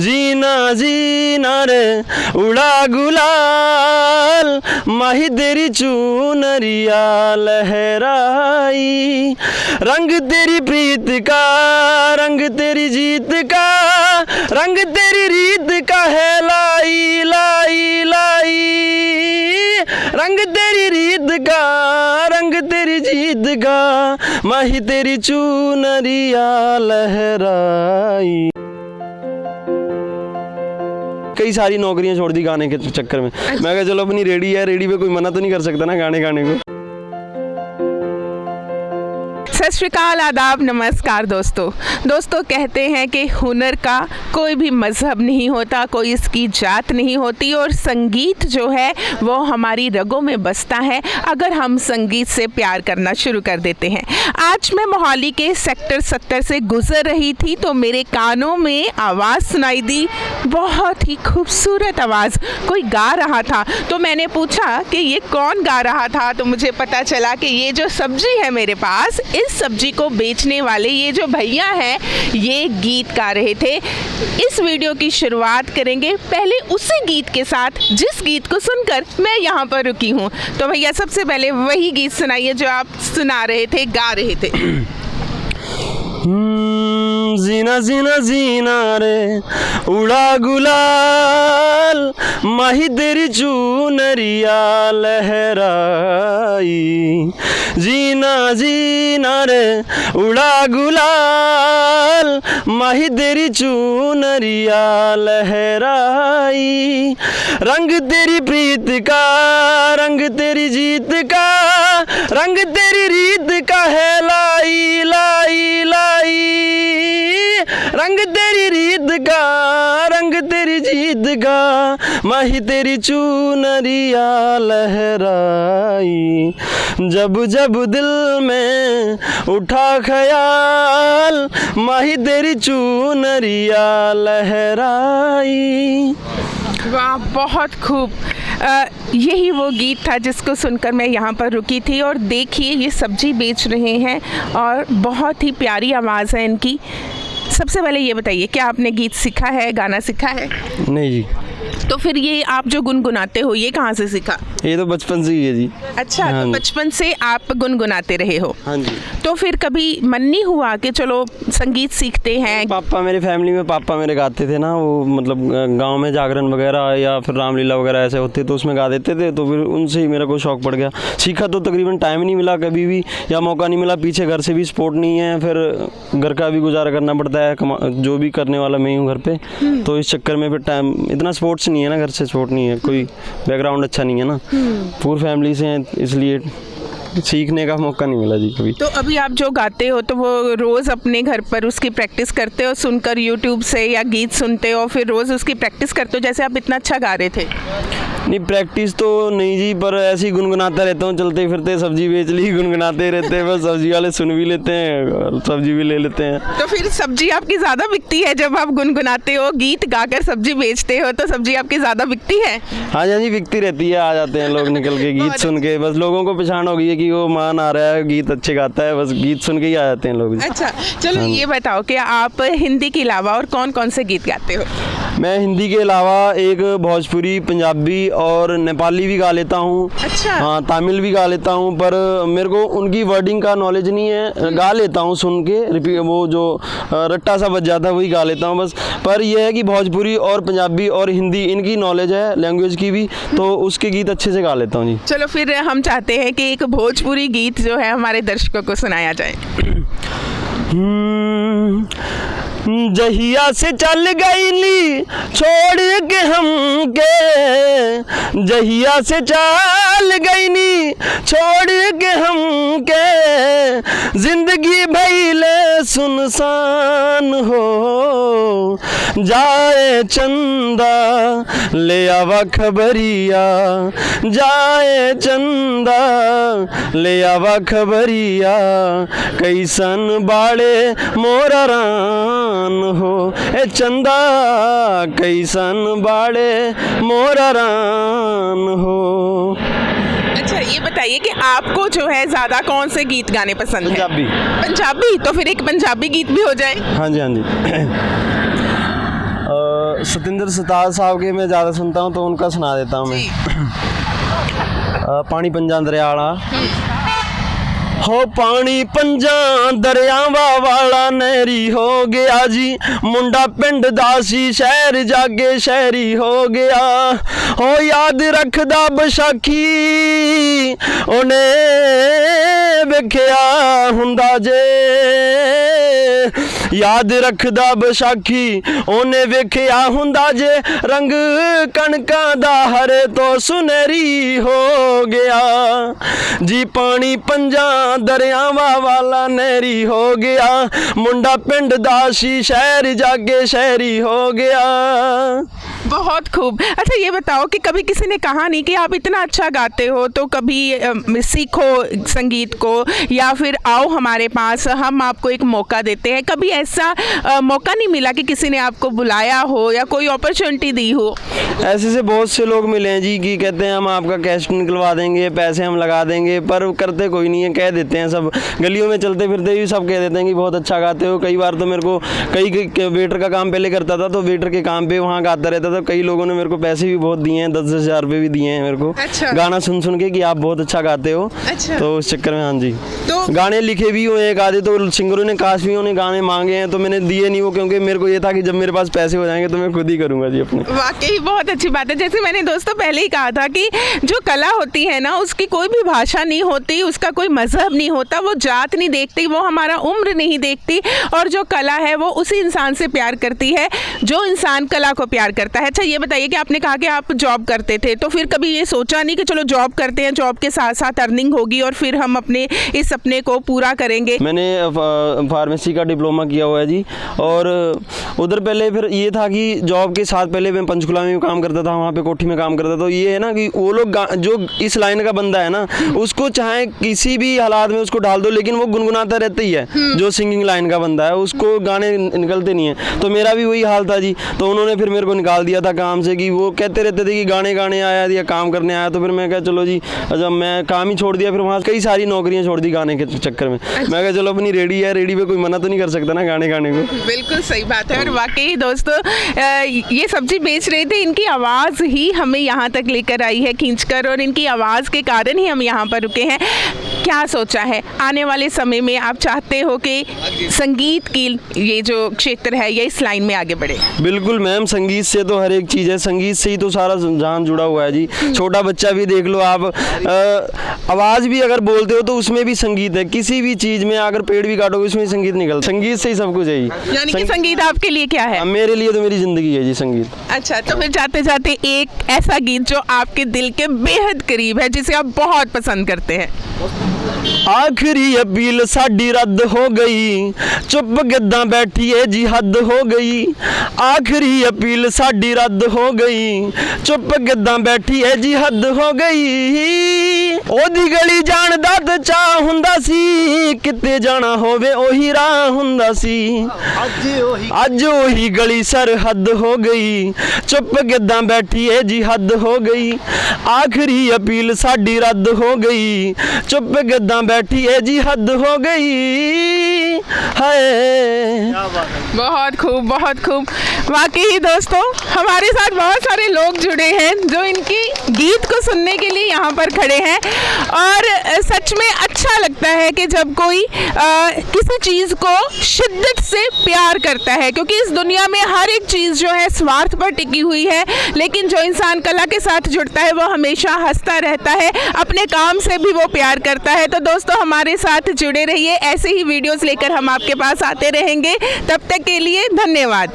जीना जीना रे उड़ा गुलाल, माही तेरी चुनरिया लहराई, रंग तेरी प्रीत का, रंग तेरी जीत का, रंग तेरी रीत का है लाई लाई लाई, रंग तेरी रीत का, रंग तेरी जीत का, माही तेरी चुनरिया लहराई। कई सारी नौकरियां छोड़ दी गाने के चक्कर में। मैं कहा चलो अपनी रेडी है, रेडी पे कोई मना तो नहीं कर सकता ना गाने गाने को। सत श्री अकाल, आदाब, नमस्कार दोस्तों कहते हैं कि हुनर का कोई भी मज़हब नहीं होता, कोई इसकी जात नहीं होती और संगीत जो है वो हमारी रगों में बसता है अगर हम संगीत से प्यार करना शुरू कर देते हैं। आज मैं मोहाली के सेक्टर 70 से गुज़र रही थी तो मेरे कानों में आवाज़ सुनाई दी, बहुत ही खूबसूरत आवाज़, कोई गा रहा था। तो मैंने पूछा कि ये कौन गा रहा था, तो मुझे पता चला कि ये जो सब्जी है मेरे पास, इस सब्जी को बेचने वाले ये जो भैया हैं ये गीत गा रहे थे। इस वीडियो की शुरुआत करेंगे पहले उसी गीत के साथ जिस गीत को सुनकर मैं यहाँ पर रुकी हूँ। तो भैया सबसे पहले वही गीत सुनाइए जो आप सुना रहे थे, गा रहे थे। जीना जीना जीना रे उड़ा गुलाल, माही तेरी चुनरिया लहराई, जीना जीना रे उड़ा गुलाल, माही तेरी चुनरिया लहराई, रंग तेरी प्रीत का, रंग तेरी जीत का, रंग तेरी रीत का है लाई लाई लाई, रंग तेरी रीत का, रंग तेरी जीत का, माही तेरी चुनरिया लहराई, जब जब दिल में उठा ख्याल, माही तेरी चुनरिया लहराई। वाह, बहुत खूब। यही वो गीत था जिसको सुनकर मैं यहाँ पर रुकी थी। और देखिए ये सब्जी बेच रहे हैं और बहुत ही प्यारी आवाज़ है इनकी। सबसे पहले ये बताइए क्या आपने गीत सीखा है, गाना सीखा है? नहीं जी। तो फिर ये आप जो गुनगुनाते हो ये कहाँ से सीखा? ये तो बचपन से ही है जी। अच्छा, हाँ, तो बचपन से आप गुनगुनाते रहे हो? हाँ जी। तो फिर कभी मन नहीं हुआ कि चलो संगीत सीखते हैं? पापा, मेरे फैमिली में पापा मेरे गाते थे ना, वो मतलब गांव में जागरण वगैरह या फिर रामलीला वगैरह ऐसे होते तो उसमें गा देते थे, तो फिर उनसे ही मेरा को शौक पड़ गया। सीखा तो तकरीबन टाइम नहीं मिला कभी भी, या मौका नहीं मिला, पीछे घर से भी सपोर्ट नहीं है, फिर घर का भी गुजारा करना पड़ता है, जो भी करने वाला मैं ही हूँ घर पे, तो इस चक्कर में फिर टाइम इतना सपोर्ट्स नहीं है ना, घर से सपोर्ट नहीं है, कोई बैकग्राउंड अच्छा नहीं है ना, पूरी फैमिली से हैं, इसलिए सीखने का मौका नहीं मिला जी कभी। तो अभी आप जो गाते हो तो वो रोज़ अपने घर पर उसकी प्रैक्टिस करते हो, सुनकर यूट्यूब से, या गीत सुनते हो फिर रोज़ उसकी प्रैक्टिस करते हो जैसे आप इतना अच्छा गा रहे थे? नहीं, प्रैक्टिस तो नहीं जी, पर ऐसे ही गुनगुनाता रहता हूँ, चलते फिरते सब्जी बेच ली, गुनगुनाते रहते हैं, बस सब्जी वाले सुन भी लेते हैं और सब्जी भी ले लेते हैं। तो फिर सब्जी आपकी ज़्यादा बिकती है जब आप गुनगुनाते हो, गीत गाकर सब्जी बेचते हो, तो सब्जी आपकी ज़्यादा बिकती है? हाँ जी, बिकती रहती है, आ जाते हैं लोग निकल के गीत सुन के, बस लोगों को पहचान हो गई है कि वो मान आ रहा है, गीत अच्छे गाता है, बस गीत सुन के ही आ जाते हैं लोग। अच्छा, चलो ये बताओ कि आप हिंदी के अलावा और कौन कौन से गीत गाते हो? मैं हिंदी के अलावा एक भोजपुरी, पंजाबी और नेपाली भी गा लेता हूँ। अच्छा। हाँ, तमिल भी गा लेता हूँ, पर मेरे को उनकी वर्डिंग का नॉलेज नहीं है, गा लेता हूँ सुन के, रिपीट वो जो रट्टा सा बज जाता है वही गा लेता हूँ बस। पर यह है कि भोजपुरी और पंजाबी और हिंदी इनकी नॉलेज है, लैंग्वेज की भी, तो उसके गीत अच्छे से गा लेता हूँ जी। चलो फिर हम चाहते हैं कि एक भोजपुरी गीत जो है हमारे दर्शकों को सुनाया जाए। जहिया से चल गईली छोड़ के हमके, जहिया से चल गईनी छोड़ के हमके, जिंदगी भइले सुनसान हो, जाए चंदा ले आवा खबरिया, जाए चंदा ले आवा खबरिया, कैसन बाड़े मोरा रान हो, ए चंदा कैसन बाड़े मोरा रान हो। अच्छा, ये बताइए कि आपको जो है ज़्यादा कौन से गीत गाने पसंद है? पंजाबी। पंजाबी? तो फिर एक पंजाबी गीत भी हो जाए। हाँ जी, हाँ जी। सतेंद्र सरताज साहब के मैं ज़्यादा सुनता हूँ, तो उनका सुना देता हूँ मैं। पानी पंजा दरियाला हो, पानी पंजा दरियावा वाला नहरी हो गया जी, मुंडा पिंड दासी शहर जागे शहरी हो गया। हो याद रखदा बशाखी उन्हें वेखिया हुंदा जे, याद रखदा बशाखी उन्हें वेखिया हुंदा जे, रंग कणकां दा हरे तो सुनहरी हो गया जी। पानी पंजा दरियावा वाला नहरी हो गया, मुंडा पिंड दासी शहर जागे शहरी हो गया। बहुत खूब। अच्छा ये बताओ कि कभी किसी ने कहा नहीं कि आप इतना अच्छा गाते हो तो कभी सीखो संगीत को, या फिर आओ हमारे पास हम आपको एक मौका देते हैं, कभी ऐसा मौका नहीं मिला कि किसी ने आपको बुलाया हो या कोई अपॉर्चुनिटी दी हो? ऐसे से बहुत से लोग मिले हैं जी कि कहते हैं हम आपका कैसेट निकलवा देंगे, पैसे हम लगा देंगे, पर करते कोई नहीं है। कह देते हैं सब, गलियों में चलते फिरते भी सब कह देते हैं कि बहुत अच्छा गाते हो। कई बार तो मेरे को कई वेटर का काम पहले करता था, तो वेटर के काम पे वहाँ गाता रहता था। कई लोगों ने मेरे को पैसे भी बहुत दिए हैं, 10-10 हज़ार रुपये भी दिए हैं मेरे को। अच्छा। गाना सुन सुन के कि आप बहुत अच्छा गाते हो। अच्छा। तो उस चक्कर में हाँ जी, तो गाने लिखे भी हुए एक आधे, तो सिंगरों ने काशवियों ने गाने मांगे हैं, तो मैंने दिए नहीं वो, क्योंकि मेरे को ये था कि जब मेरे पास पैसे हो जाएंगे तो मैं खुद ही करूँगा जी अपने। वाकई बहुत अच्छी बात है। जैसे मैंने दोस्तों पहले ही कहा था कि जो कला होती है ना, उसकी कोई भी भाषा नहीं होती, उसका कोई मजहब नहीं होता, वो जात नहीं देखती, वो हमारा उम्र नहीं देखती, और जो कला है वो उसी इंसान से प्यार करती है जो इंसान कला को प्यार करता है। अच्छा ये बताइए कि आपने कहा कि आप जॉब करते थे, तो फिर कभी ये सोचा नहीं कि चलो जॉब करते हैं, जॉब के साथ साथ अर्निंग होगी और फिर हम अपने इस सपने को पूरा करेंगे? मैंने फार्मेसी का डिप्लोमा किया हुआ है जी, और उधर पहले फिर ये था कि जॉब के साथ पहले मैं पंचकुला में भी काम करता था, वहाँ पे कोठी में काम करता था। तो ये है ना कि वो लोग जो इस लाइन का बंदा है ना, उसको चाहे किसी भी हालात में उसको डाल दो, लेकिन वो गुनगुनाता रहता ही है। जो सिंगिंग लाइन का बंदा है उसको गाने निकलते नहीं है। तो मेरा भी वही हाल था जी, तो उन्होंने फिर मेरे को निकाल दिया था काम से, कि वो कहते रहते थे कि गाने गाने आया या काम करने आया। तो फिर मैं कहा चलो जी, जब मैं काम ही छोड़ दिया, फिर वहाँ कई सारी नौकरियाँ छोड़ दी गाने के चक्कर में। मैं कहा चलो अपनी रेडी है, रेडी पे कोई मना तो नहीं कर सकता ना गाने गाने को। बिल्कुल सही बात है। और वाकई दोस्तों ये सब्जी बेच रहे थे, इनकी आवाज़ ही हमें यहाँ तक लेकर आई है खींचकर, और इनकी आवाज़ के कारण ही हम यहाँ पर रुके हैं। क्या सोचा है आने वाले समय में? आप चाहते हो कि संगीत की ये जो क्षेत्र है ये इस लाइन में आगे बढ़े? बिल्कुल मैम, संगीत से तो हर एक चीज़ है, संगीत से ही तो सारा जहान जुड़ा हुआ है जी। छोटा बच्चा भी देख लो आप, आवाज़ भी अगर बोलते हो तो उसमें भी संगीत है। किसी भी चीज़ में अगर पेड़ भी काटोगे उसमें संगीत निकलता, संगीत से ही सब कुछ है। यानी कि संगीत आपके लिए क्या है? मेरे लिए तो मेरी ज़िंदगी है जी संगीत। अच्छा, तो फिर जाते जाते एक ऐसा गीत जो आपके दिल के बेहद करीब है, जिसे आप बहुत पसंद करते हैं। आखिरी अपील साडी रद्द हो गई, चुप गिद्दां बैठिए जी हद हो गई। आखिरी अपील साडी रद्द हो गई, चुप गिद्दां बैठिए जी हद हो गई। ओदी गली जान दा ते चाह हुंदा सी, किते जाना होवे ओही राह हुंदा सी। अज ओही गली सरहद हो गई, चुप गिद्दां बैठिए जी हद हो गई। आखिरी अपील साडी रद्द हो गई, चुप गिद्दां बैठिए जी हद हो गई। हाय, बहुत खूब, बहुत खूब। वाकई दोस्तों हमारे साथ बहुत सारे लोग जुड़े हैं जो इनकी गीत को सुनने के लिए यहाँ पर खड़े हैं, और सच में अच्छा लगता है कि जब कोई किसी चीज़ को शिद्दत से प्यार करता है, क्योंकि इस दुनिया में हर एक चीज़ जो है स्वार्थ पर टिकी हुई है, लेकिन जो इंसान कला के साथ जुड़ता है वो हमेशा हंसता रहता है, अपने काम से भी वो प्यार करता है। तो दोस्तों हमारे साथ जुड़े रहिए, ऐसे ही वीडियोस लेकर हम आपके पास आते रहेंगे। तब तक के लिए धन्यवाद।